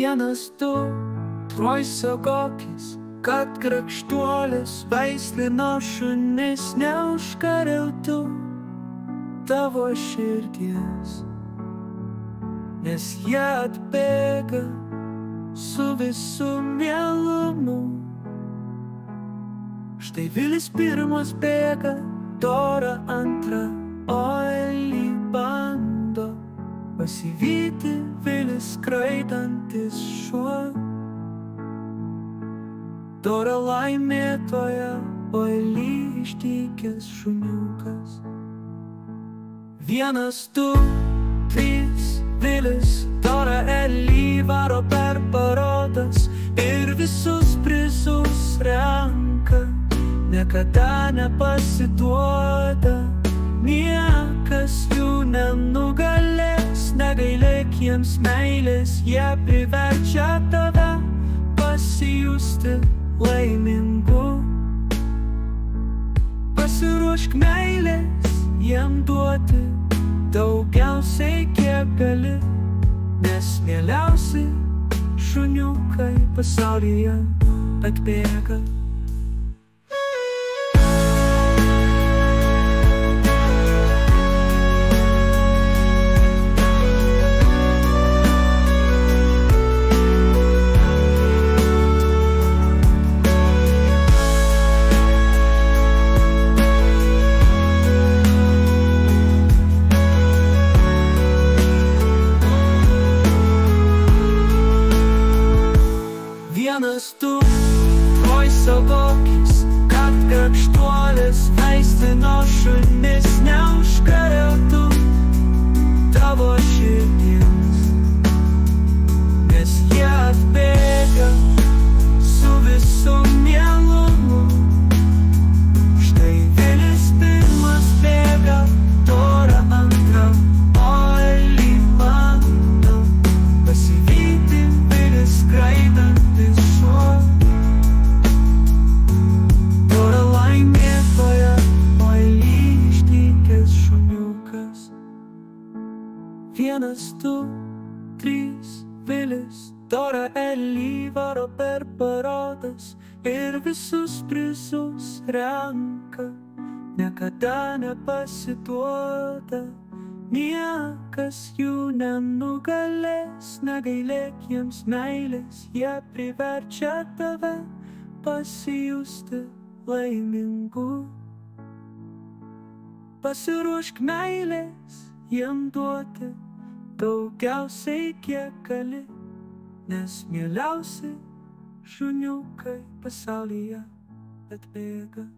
Vienas tu, troj sagokis, kad grakštuolis veislino šunis neužkariautų tavo širdies, nes jie atbėga su visu mielumu. Štai vilis pirmas bėga, dora antra, oilį bando pasivyti vilis skraidantis šuo. Dora laimėtoja, oilį išdykęs šuniukas. Vienas, du, trys, vilis, dora Elį varo per parodas ir visus prizus renka, niekada nepasiduoda. Niekas jų nenugalės, negailėk jiems meilės, jie priverčia tave pasijusti laimingu. Pasiruošk meilės jiem duoti daugiausiai kiek gali, nes mieliausi šuniukai pasaulyje atbėga. Vienas tu, troj sagokis, kad grakštuolis veislino šunis neužkariautų tavo širdies, nes jie atbėga su visu mielumu. Štai vilis pirmas bėga, dora antra, oilį bando pasivyti vilis skraidantis šuo. Dora laimėtoja, oilį išdykęs šuniukas. Vienas, du, trys, vilis, dora Elį varo per parodas ir visus prizus renka, niekada nepasiduoda. Niekas jų nenugalės, negailėk jiems meilės, jie priverčia tave pasijusti laimingu. Pasiruošk meilės jiem duoti daugiausiai kiek gali, nes mieliausi šuniukai pasaulyje atbėga.